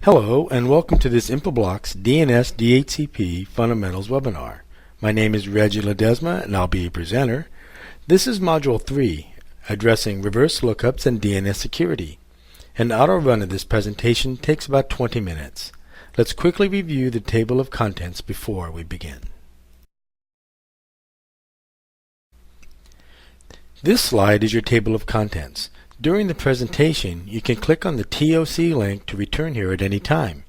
Hello and welcome to this InfoBlocks DNS DHCP Fundamentals webinar. My name is Reggie Ledesma and I'll be your presenter. This is Module 3, Addressing Reverse Lookups and DNS Security. An auto run of this presentation takes about 20 minutes. Let's quickly review the table of contents before we begin. This slide is your table of contents. During the presentation, you can click on the TOC link to return here at any time.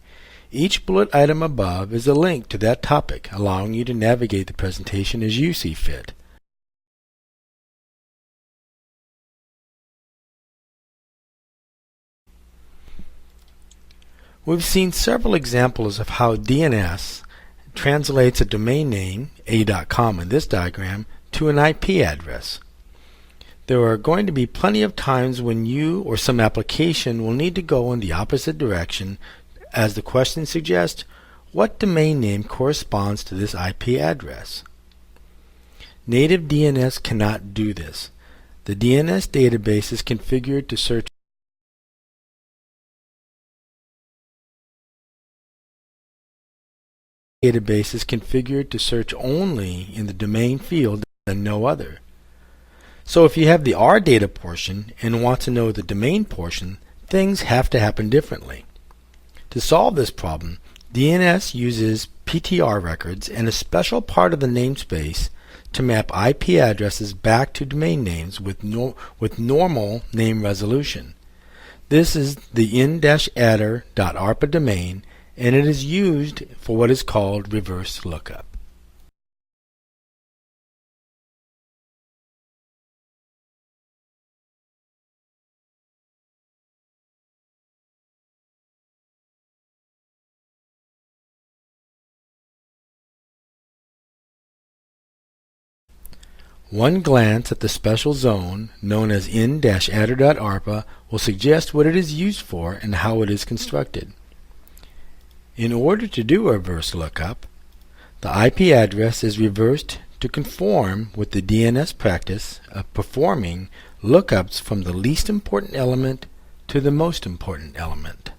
Each bullet item above is a link to that topic, allowing you to navigate the presentation as you see fit. We've seen several examples of how DNS translates a domain name, a.com in this diagram, to an IP address. There are going to be plenty of times when you or some application will need to go in the opposite direction. As the question suggests, what domain name corresponds to this IP address? Native DNS cannot do this. The DNS database is configured to search only in the domain field and no other. So if you have the R data portion and want to know the domain portion, things have to happen differently. To solve this problem, DNS uses PTR records and a special part of the namespace to map IP addresses back to domain names with normal name resolution. This is the in-adder.arpa domain, and it is used for what is called reverse lookup. One glance at the special zone, known as in-adder.arpa, will suggest what it is used for and how it is constructed. In order to do a reverse lookup, the IP address is reversed to conform with the DNS practice of performing lookups from the least important element to the most important element.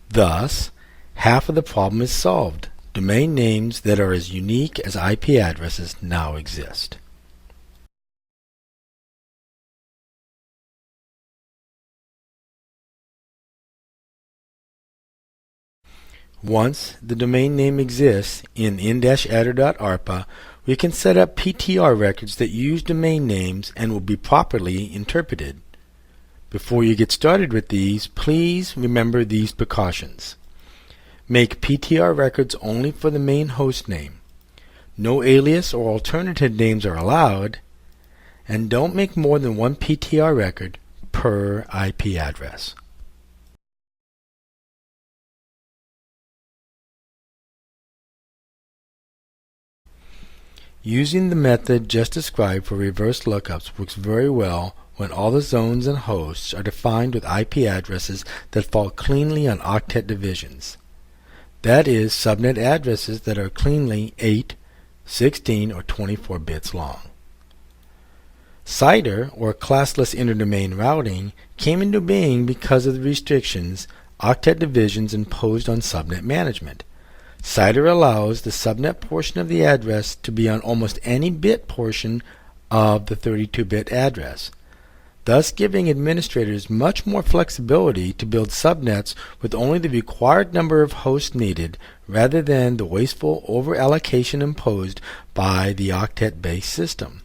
Thus, half of the problem is solved. Domain names that are as unique as IP addresses now exist. Once the domain name exists in in-adder.arpa, we can set up PTR records that use domain names and will be properly interpreted. Before you get started with these, please remember these precautions. Make PTR records only for the main host name. No alias or alternative names are allowed, and don't make more than one PTR record per IP address. Using the method just described for reverse lookups works very well when all the zones and hosts are defined with IP addresses that fall cleanly on octet divisions. That is, subnet addresses that are cleanly 8, 16, or 24 bits long. CIDR, or classless interdomain routing, came into being because of the restrictions octet divisions imposed on subnet management. CIDR allows the subnet portion of the address to be on almost any bit portion of the 32-bit address, thus giving administrators much more flexibility to build subnets with only the required number of hosts needed rather than the wasteful over-allocation imposed by the octet-based system.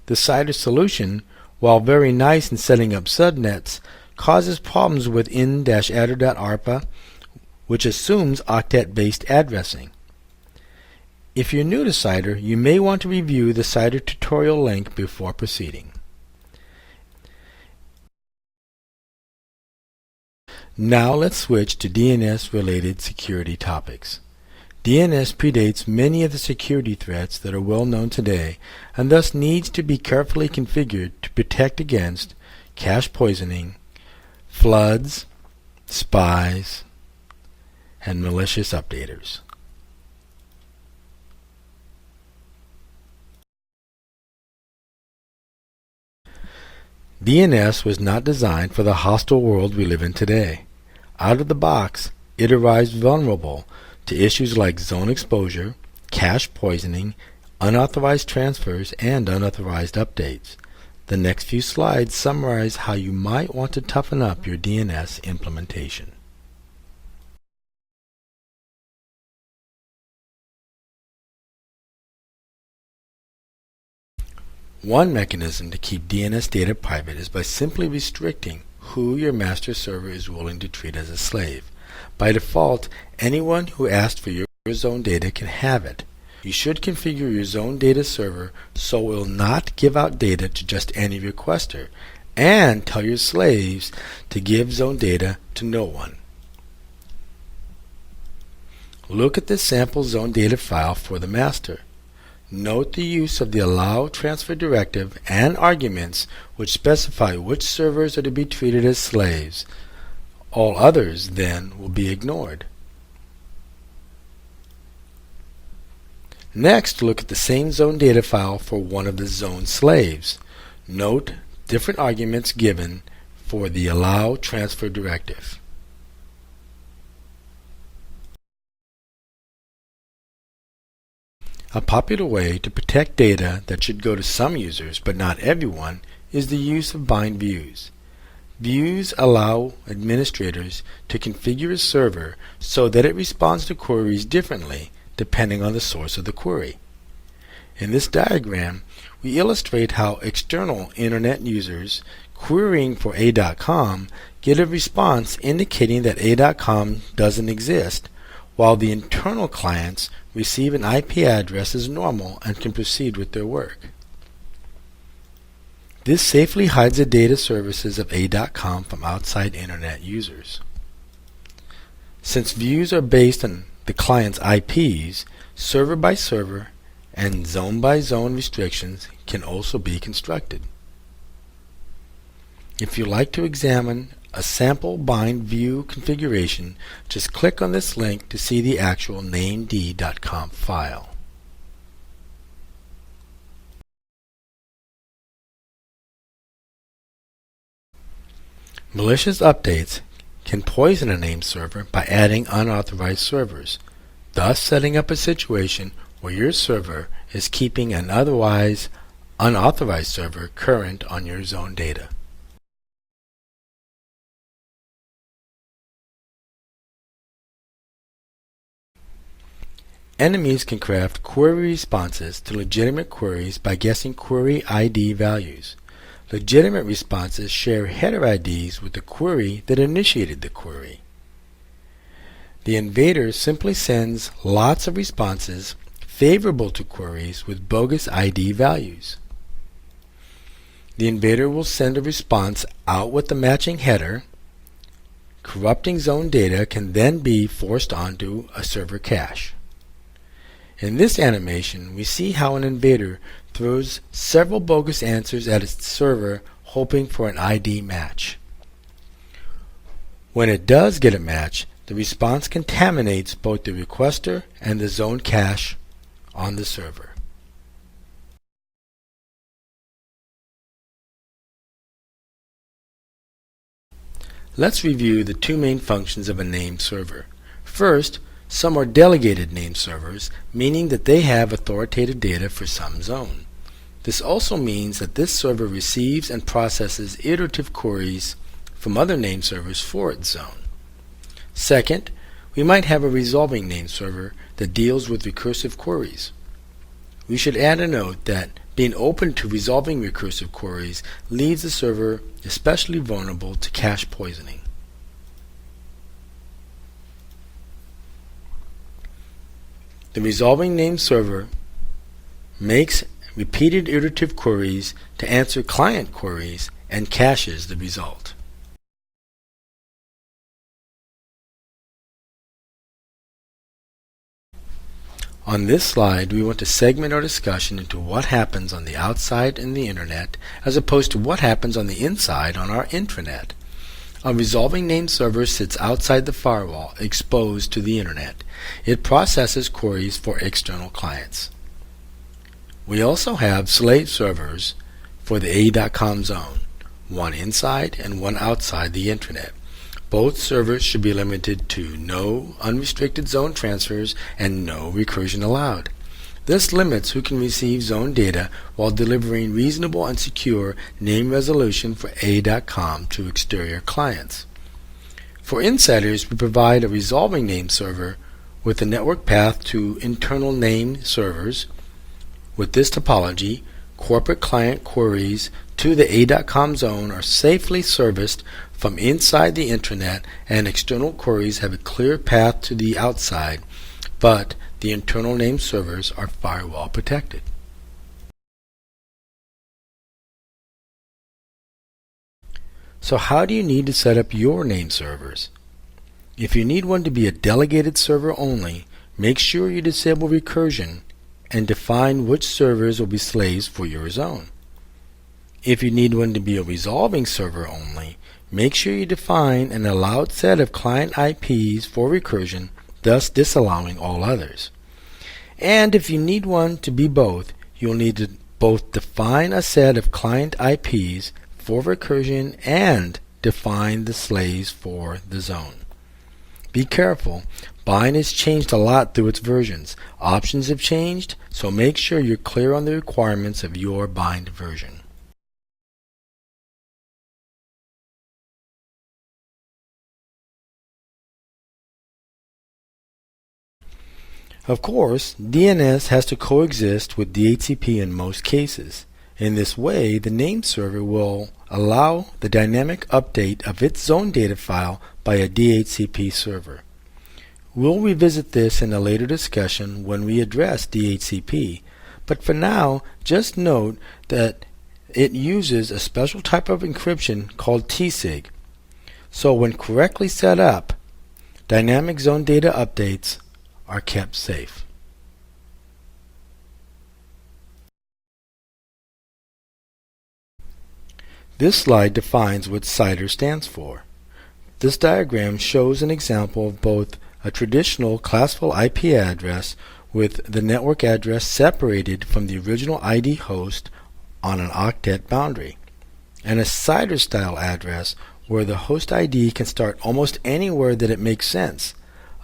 The CIDR solution, while very nice in setting up subnets, causes problems with in-adder.arpa, which assumes octet-based addressing. If you're new to CIDR, you may want to review the CIDR tutorial link before proceeding. Now let's switch to DNS-related security topics. DNS predates many of the security threats that are well known today, and thus needs to be carefully configured to protect against cache poisoning, floods, spies, and malicious updaters. DNS was not designed for the hostile world we live in today. out of the box, it arrives vulnerable to issues like zone exposure, cache poisoning, unauthorized transfers, and unauthorized updates. The next few slides summarize how you might want to toughen up your DNS implementation. One mechanism to keep DNS data private is by simply restricting who your master server is willing to treat as a slave. By default, anyone who asked for your zone data can have it. You should configure your zone data server so it will not give out data to just any requester, and tell your slaves to give zone data to no one. Look at this sample zone data file for the master. Note the use of the allow transfer directive and arguments which specify which servers are to be treated as slaves. All others, then, will be ignored. Next, look at the same zone data file for one of the zone slaves. Note different arguments given for the allow transfer directive. A popular way to protect data that should go to some users but not everyone is the use of bind views. Views allow administrators to configure a server so that it responds to queries differently depending on the source of the query. In this diagram, we illustrate how external Internet users querying for a.com get a response indicating that a.com doesn't exist, while the internal clients receive an IP address as normal and can proceed with their work. This safely hides the data services of a.com from outside Internet users. Since views are based on the client's IPs, server by server and zone by zone restrictions can also be constructed. If you like to examine a sample bind view configuration, just click on this link to see the actual named.conf file. Malicious updates can poison a named server by adding unauthorized servers, thus setting up a situation where your server is keeping an otherwise unauthorized server current on your zone data. Enemies can craft query responses to legitimate queries by guessing query ID values. Legitimate responses share header IDs with the query that initiated the query. The invader simply sends lots of responses favorable to queries with bogus ID values. The invader will send a response out with the matching header. Corrupting zone data can then be forced onto a server cache. In this animation, we see how an invader throws several bogus answers at its server hoping for an ID match. When it does get a match, the response contaminates both the requester and the zone cache on the server. Let's review the two main functions of a named server. First, some are delegated named servers, meaning that they have authoritative data for some zone. This also means that this server receives and processes iterative queries from other named servers for its zone. Second, we might have a resolving named server that deals with recursive queries. We should add a note that being open to resolving recursive queries leaves the server especially vulnerable to cache poisoning. The resolving named server makes repeated iterative queries to answer client queries and caches the result. On this slide, we want to segment our discussion into what happens on the outside in the Internet as opposed to what happens on the inside on our intranet. A resolving named server sits outside the firewall, exposed to the Internet. It processes queries for external clients. We also have slave servers for the a.com zone, one inside and one outside the intranet. Both servers should be limited to no unrestricted zone transfers and no recursion allowed. This limits who can receive zone data while delivering reasonable and secure name resolution for A.com to exterior clients. For insiders, we provide a resolving name server with a network path to internal name servers. With this topology, corporate client queries to the A.com zone are safely serviced from inside the intranet, and external queries have a clear path to the outside, but the internal name servers are firewall protected. So how do you need to set up your name servers? If you need one to be a delegated server only, make sure you disable recursion and define which servers will be slaves for your zone. If you need one to be a resolving server only, make sure you define an allowed set of client IPs for recursion, thus disallowing all others. And if you need one to be both, you'll need to both define a set of client IPs for recursion and define the slaves for the zone. Be careful. Bind has changed a lot through its versions. Options have changed, so make sure you're clear on the requirements of your bind version. Of course, DNS has to coexist with DHCP in most cases. In this way, the name server will allow the dynamic update of its zone data file by a DHCP server. We'll revisit this in a later discussion when we address DHCP, but for now, just note that it uses a special type of encryption called TSIG. So when correctly set up, dynamic zone data updates are kept safe. This slide defines what CIDR stands for. This diagram shows an example of both a traditional classful IP address with the network address separated from the original ID host on an octet boundary, and a CIDR style address where the host ID can start almost anywhere that it makes sense.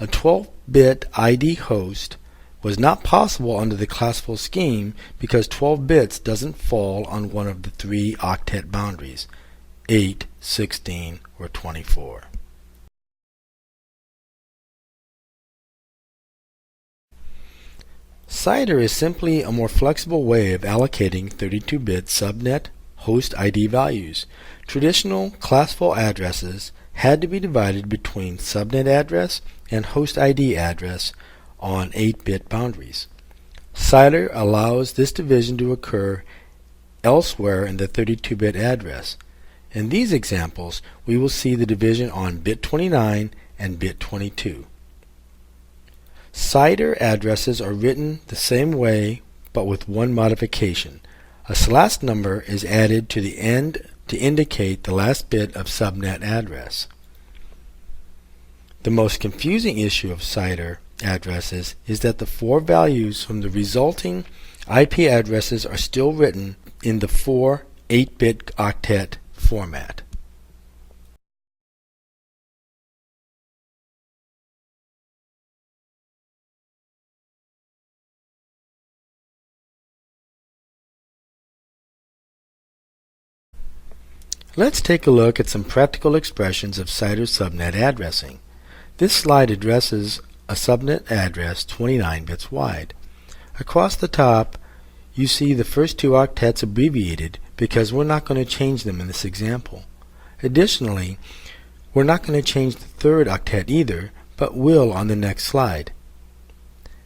A 12-bit ID host was not possible under the classful scheme because 12 bits doesn't fall on one of the three octet boundaries, 8, 16, or 24. CIDR is simply a more flexible way of allocating 32-bit subnet host ID values. Traditional classful addresses had to be divided between subnet address and host ID address on 8-bit boundaries. CIDR allows this division to occur elsewhere in the 32-bit address. In these examples, we will see the division on bit 29 and bit 22. CIDR addresses are written the same way but with one modification. A / number is added to the end to indicate the last bit of subnet address. The most confusing issue of CIDR addresses is that the 4 values from the resulting IP addresses are still written in the 4 8-bit octet format. Let's take a look at some practical expressions of CIDR subnet addressing. This slide addresses a subnet address 29 bits wide. Across the top, you see the first 2 octets abbreviated because we're not going to change them in this example. Additionally, we're not going to change the 3rd octet either, but will on the next slide.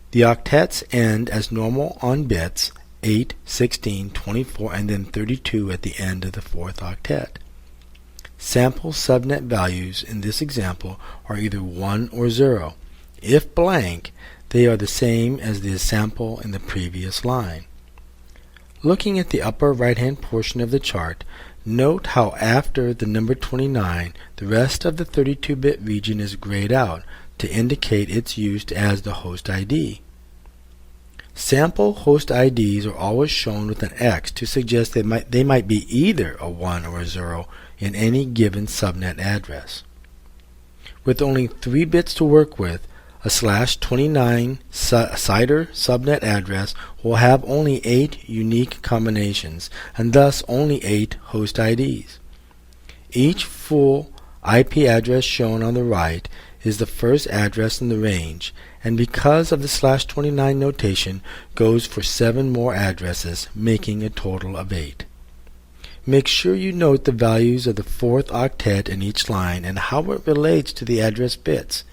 The octets end as normal on bits 8, 16, 24, and then 32 at the end of the 4th octet. Sample subnet values in this example are either 1 or 0. If blank, they are the same as the sample in the previous line. Looking at the upper right-hand portion of the chart, note how after the number 29, the rest of the 32-bit region is grayed out to indicate its use as the host ID. Sample host IDs are always shown with an X to suggest they might be either a 1 or a 0 in any given subnet address. With only 3 bits to work with, a /29 CIDR subnet address will have only 8 unique combinations, and thus only 8 host IDs. Each full IP address shown on the right is the first address in the range, and because of the /29 notation, goes for 7 more addresses, making a total of 8. Make sure you note the values of the 4th octet in each line and how it relates to the address bits.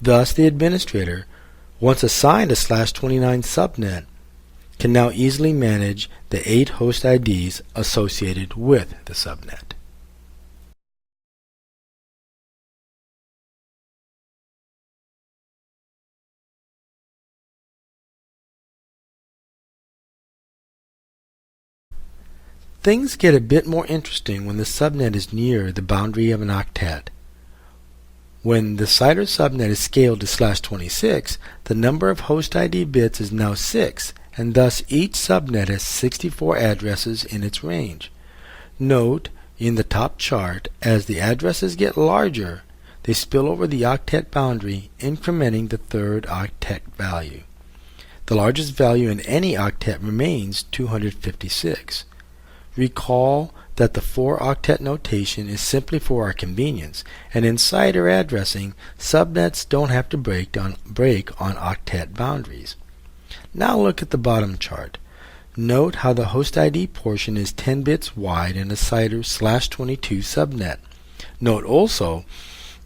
Thus, the administrator, once assigned a /29 subnet, can now easily manage the 8 host IDs associated with the subnet. Things get a bit more interesting when the subnet is near the boundary of an octet. When the CIDR subnet is scaled to /26, the number of host ID bits is now 6, and thus each subnet has 64 addresses in its range. Note in the top chart, as the addresses get larger, they spill over the octet boundary, incrementing the 3rd octet value. The largest value in any octet remains 256. Recall that the 4-octet notation is simply for our convenience, and in CIDR addressing, subnets don't have to break on octet boundaries. Now look at the bottom chart. Note how the host ID portion is 10 bits wide in a CIDR /22 subnet. Note also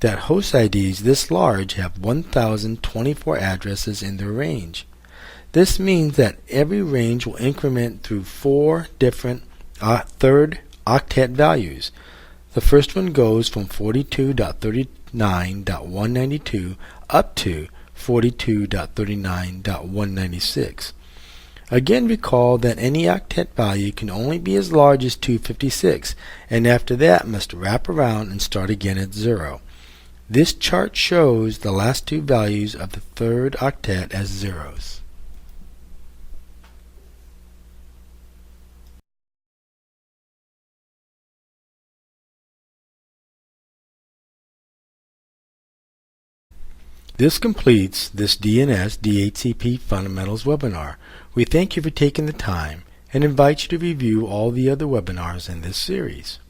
that host IDs this large have 1,024 addresses in their range. This means that every range will increment through 4 different 3rd octet values. The first one goes from 42.39.192 up to 42.39.196. Again, recall that any octet value can only be as large as 256, and after that must wrap around and start again at 0. This chart shows the last 2 values of the 3rd octet as zeros. This completes this DNS DHCP Fundamentals webinar. We thank you for taking the time and invite you to review all the other webinars in this series.